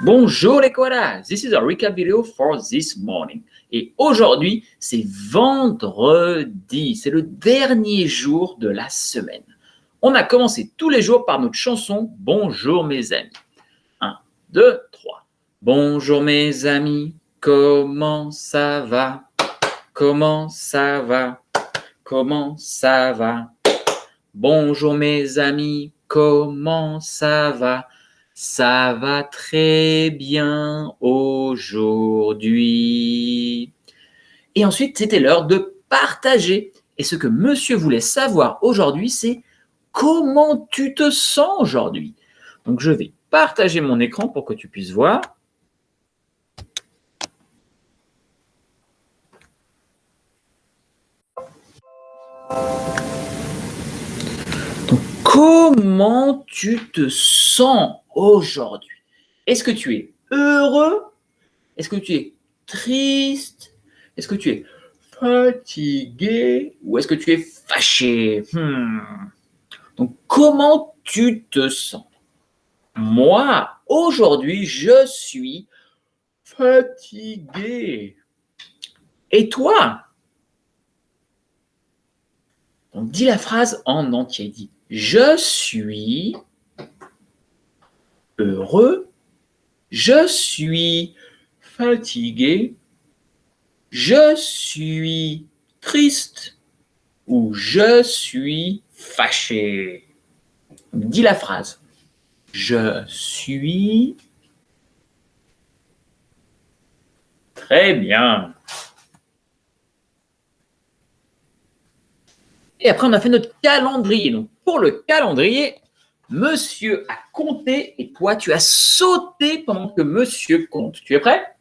Bonjour les koalas, this is a recap video for this morning. Et aujourd'hui, c'est vendredi, c'est le dernier jour de la semaine. On a commencé tous les jours par notre chanson « Bonjour mes amis ». 1, 2, 3. Bonjour mes amis, comment ça va? Comment ça va? Comment ça va? Bonjour mes amis, comment ça va? Ça va très bien aujourd'hui. Et ensuite, c'était l'heure de partager. Et ce que monsieur voulait savoir aujourd'hui, c'est comment tu te sens aujourd'hui. Donc, je vais partager mon écran pour que tu puisses voir. Donc, comment tu te sens aujourd'hui? Est-ce que tu es heureux? Est-ce que tu es triste? Est-ce que tu es fatigué? Ou est-ce que tu es fâché? Donc, comment tu te sens? Moi, aujourd'hui, je suis fatigué. Et toi? Donc, dis la phrase en entier. Dis « Je suis heureux. Je suis fatigué. Je suis triste. » Ou « Je suis fâché. » Dis la phrase. Je suis... Très bien. Et après, on a fait notre calendrier. Donc, pour le calendrier, monsieur a compté et toi, tu as sauté pendant que monsieur compte. Tu es prêt?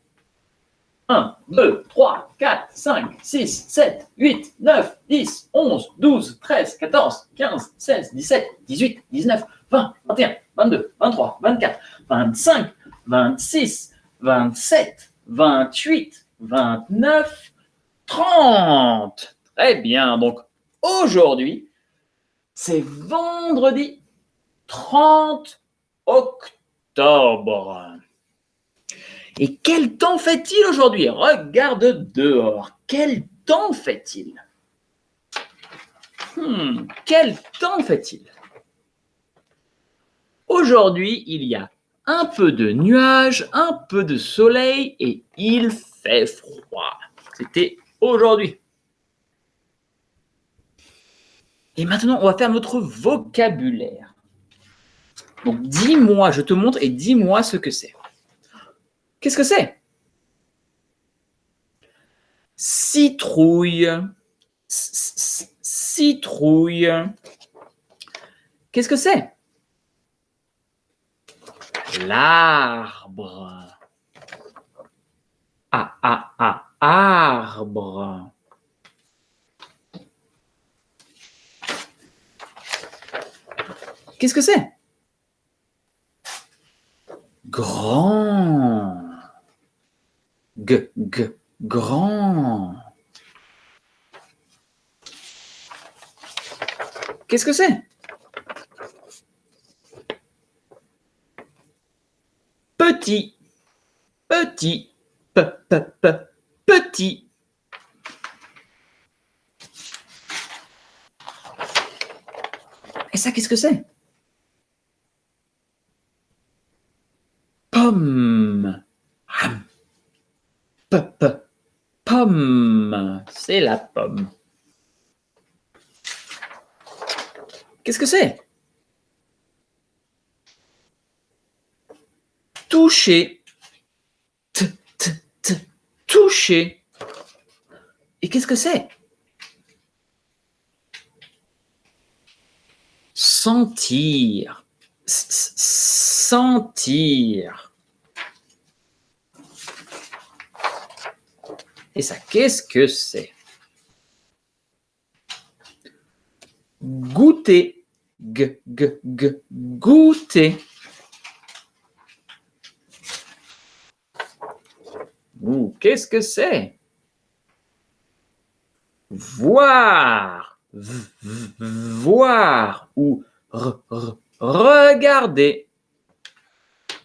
1, 2, 3, 4, 5, 6, 7, 8, 9, 10, 11, 12, 13, 14, 15, 16, 17, 18, 19, 20, 21, 22, 23, 24, 25, 26, 27, 28, 29, 30. Très bien. Donc, aujourd'hui, c'est vendredi 30 octobre. Et quel temps fait-il aujourd'hui? Regarde dehors. Quel temps fait-il? Quel temps fait-il? Aujourd'hui, il y a un peu de nuages, un peu de soleil et il fait froid. C'était aujourd'hui. Et maintenant, on va faire notre vocabulaire. Donc, dis-moi, je te montre et dis-moi ce que c'est. Qu'est-ce que c'est? Citrouille. Citrouille. Qu'est-ce que c'est? L'arbre. Arbre. Qu'est-ce que c'est? Grand. Grand. Qu'est-ce que c'est? Petit. Petit. Petit. Et ça, qu'est-ce que c'est? Pomme. Pomme. C'est la pomme. Qu'est-ce que c'est? Toucher. Toucher. Et qu'est-ce que c'est? Sentir. Sentir. Et ça, qu'est-ce que c'est? Goûter. Goûter. Qu'est-ce que c'est? Voir. Voir. Ou regarder.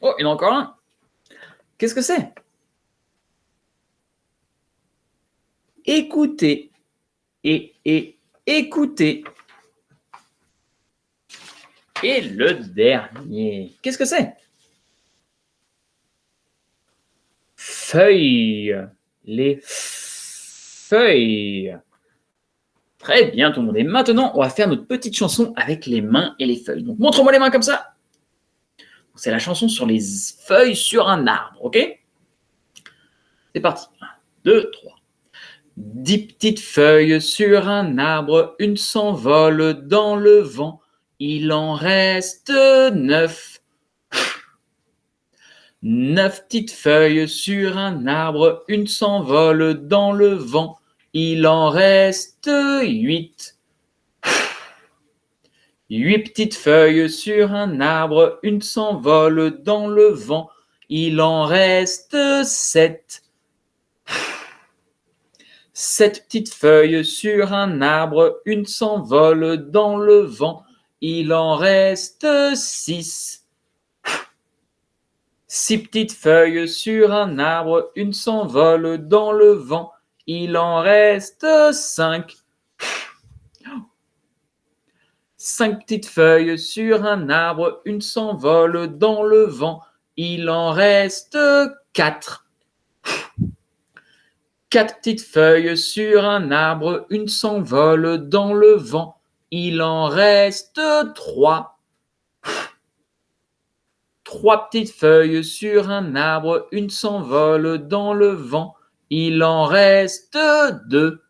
Oh, il y en a encore un. Qu'est-ce que c'est? Écoutez. Et écoutez. Et le dernier, qu'est-ce que c'est? Feuilles. Les feuilles. Très bien, tout le monde. Et maintenant, on va faire notre petite chanson avec les mains et les feuilles. Donc, montre-moi les mains comme ça. C'est la chanson sur les feuilles sur un arbre, ok? C'est parti. 1, 2, 3. 10 petites feuilles sur un arbre, une s'envole dans le vent. Il en reste 9. 9 petites feuilles sur un arbre, une s'envole dans le vent. Il en reste 8. 8 petites feuilles sur un arbre, une s'envole dans le vent. Il en reste 7. 7 petites feuilles sur un arbre, une s'envole dans le vent. Il en reste 6. 6 petites feuilles sur un arbre, une s'envole dans le vent. Il en reste 5. 5 petites feuilles sur un arbre, une s'envole dans le vent. Il en reste 4. 4 petites feuilles sur un arbre, une s'envole dans le vent. Il en reste 3. 3 petites feuilles sur un arbre, une s'envole dans le vent. Il en reste 2.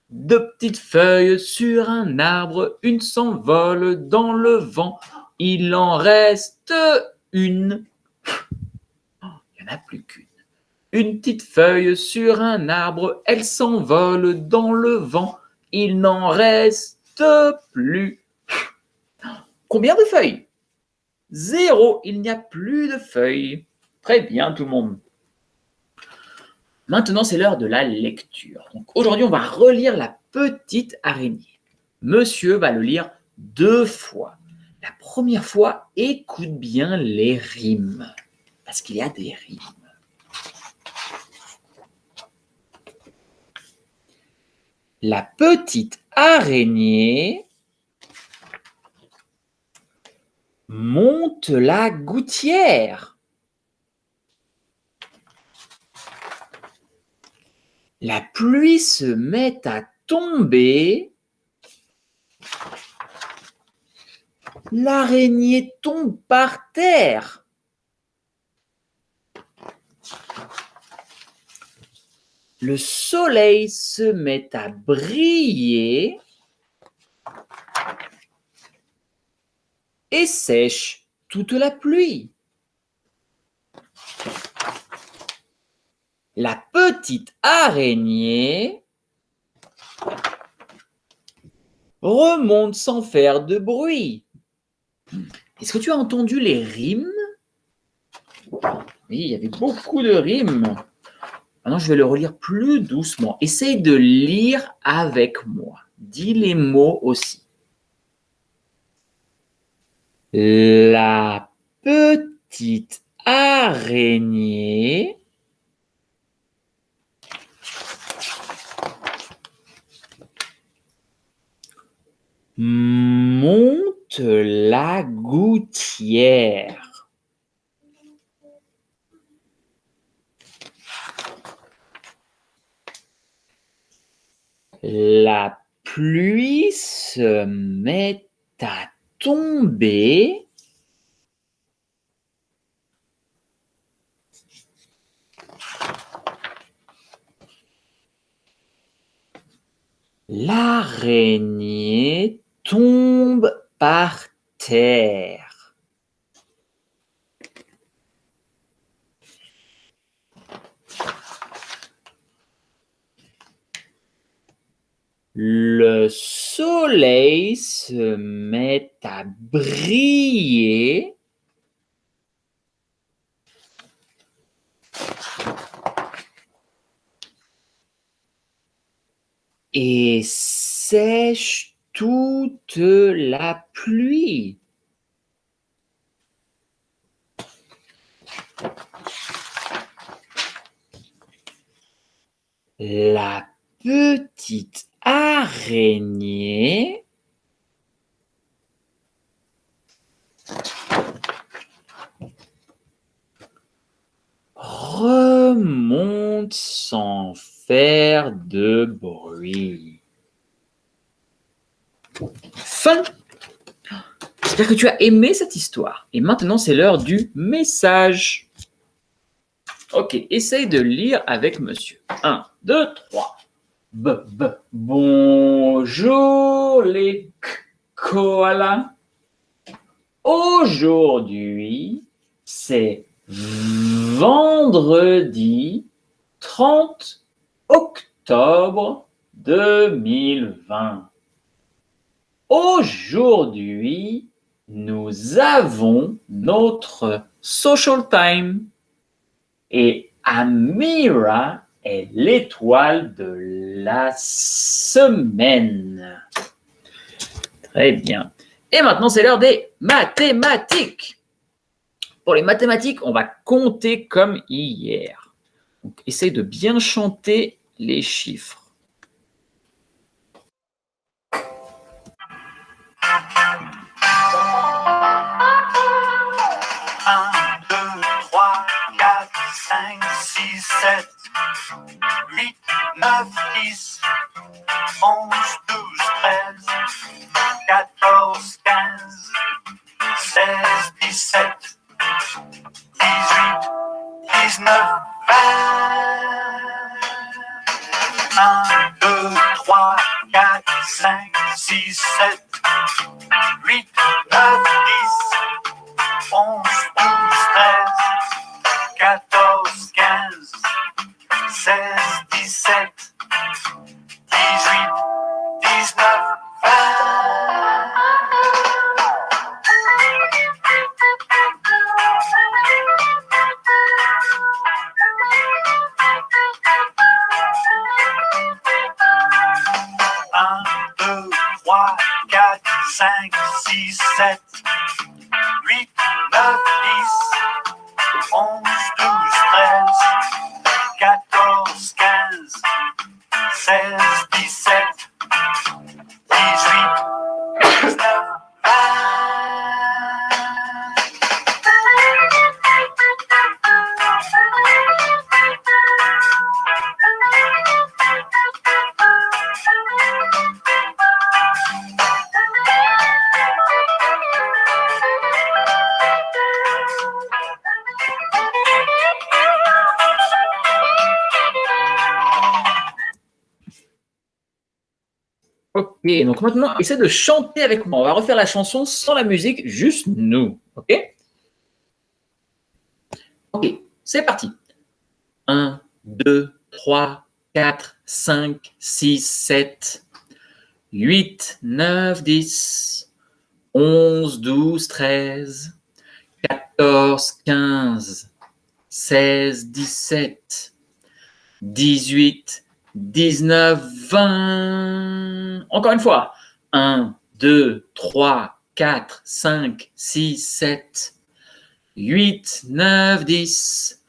2 petites feuilles sur un arbre, une s'envole dans le vent. Il en reste 1. Il n'y en a plus qu'une. Une petite feuille sur un arbre, elle s'envole dans le vent. Il n'en reste plus. Combien de feuilles? 0. Il n'y a plus de feuilles. Très bien, tout le monde. Maintenant, c'est l'heure de la lecture. Donc, aujourd'hui, on va relire La Petite Araignée. Monsieur va le lire 2 fois. La première fois, écoute bien les rimes, parce qu'il y a des rimes. La petite araignée monte la gouttière. La pluie se met à tomber. L'araignée tombe par terre. Le soleil se met à briller et sèche toute la pluie. La petite araignée remonte sans faire de bruit. Est-ce que tu as entendu les rimes? Oui, il y avait beaucoup de rimes. Maintenant, je vais le relire plus doucement. Essaye de lire avec moi. Dis les mots aussi. La petite araignée monte la gouttière. La pluie se met à tomber. L'araignée tombe par terre. Le soleil se met à briller. Et sèche toute la pluie. La petite araignée remonte sans faire de bruit. Fin. J'espère que tu as aimé cette histoire. Et maintenant, c'est l'heure du message. Ok, essaye de lire avec monsieur. 1, 2, 3. Bonjour les koalas. Aujourd'hui, c'est vendredi 30 octobre 2020. Aujourd'hui, nous avons notre social time et Amira est l'étoile de la semaine. Très bien. Et maintenant, c'est l'heure des mathématiques. Pour les mathématiques, on va compter comme hier. Donc, essaye de bien chanter les chiffres. 5, 6, 7, 8, 9, 10, 11, 12, 13, 14, 15, 16, 17, 18, 19, 20. 1, 2, 3, 4, 5, 6, 7, 8, 9, 10, 11, 12, 13, 14, 15, 16, 17, 18, 19, 20. Un, deux, trois, quatre, cinq, six, sept, 8, 9, 10, 11, 12, 13, 14, 15, 16, 17, 18, 19, 20. Ok, donc maintenant, essaie de chanter avec moi. On va refaire la chanson sans la musique, juste nous. Ok? Ok, c'est parti. 1, 2, 3, 4, 5, 6, 7, 8, 9, 10, 11, 12, 13, 14, 15, 16, 17, 18, 19, 20. Encore une fois. 1, 2, 3, 4, 5, 6, 7, 8, 9, 10,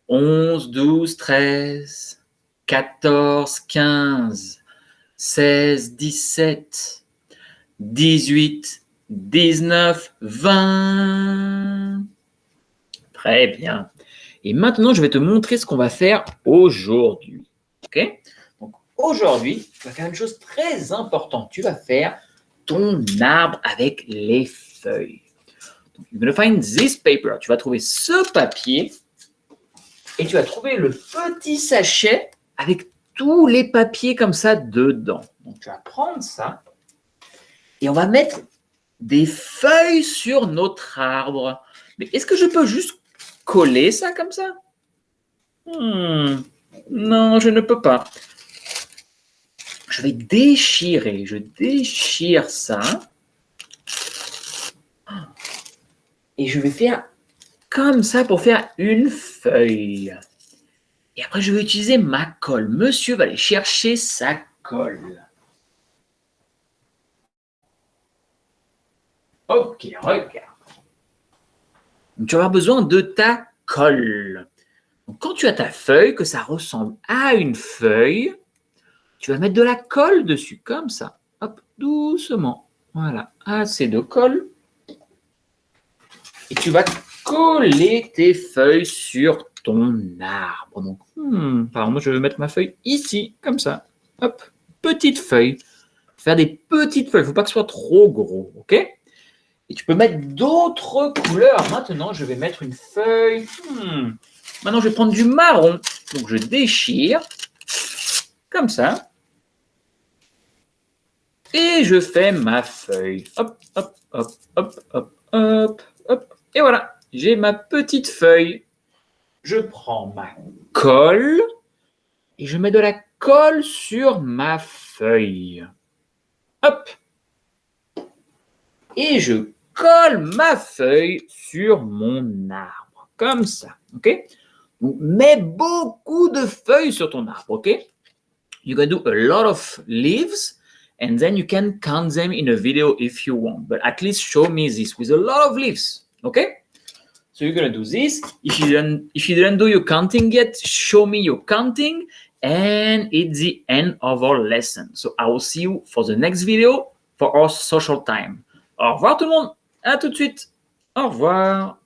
11, 12, 13, 14, 15, 16, 17, 18, 19, 20. Très bien. Et maintenant, je vais te montrer ce qu'on va faire aujourd'hui. OK? Donc, aujourd'hui, tu vas faire une chose très importante. Tu vas faire ton arbre avec les feuilles. Donc, you're going to find this paper. Tu vas trouver ce papier et tu vas trouver le petit sachet avec tous les papiers comme ça dedans. Donc, tu vas prendre ça et on va mettre des feuilles sur notre arbre. Mais est-ce que je peux juste coller ça comme ça? Non, je ne peux pas. Je vais déchirer. Je déchire ça. Et je vais faire comme ça pour faire une feuille. Et après, je vais utiliser ma colle. Monsieur va aller chercher sa colle. Ok, regarde. Donc, tu vas avoir besoin de ta colle. Donc, quand tu as ta feuille, que ça ressemble à une feuille, tu vas mettre de la colle dessus, comme ça. Hop, doucement. Voilà, assez de colle. Et tu vas coller tes feuilles sur ton arbre. Donc, par exemple, je vais mettre ma feuille ici, comme ça. Hop, petite feuille. Faire des petites feuilles, il ne faut pas que ce soit trop gros, ok? Et tu peux mettre d'autres couleurs. Maintenant, je vais mettre une feuille. Maintenant, je vais prendre du marron. Donc, je déchire, comme ça. Et je fais ma feuille. Hop, hop, hop, hop, hop, hop, hop. Et voilà, j'ai ma petite feuille. Je prends ma colle et je mets de la colle sur ma feuille. Hop. Et je colle ma feuille sur mon arbre, comme ça, ok? Donc, mets beaucoup de feuilles sur ton arbre, ok? You can do a lot of leaves, and then you can count them in a video if you want. But at least show me this with a lot of leaves, okay? So you're gonna do this. If you didn't do your counting yet, show me your counting, and it's the end of our lesson. So I will see you for the next video for our social time. Au revoir tout le monde. À tout de suite. Au revoir.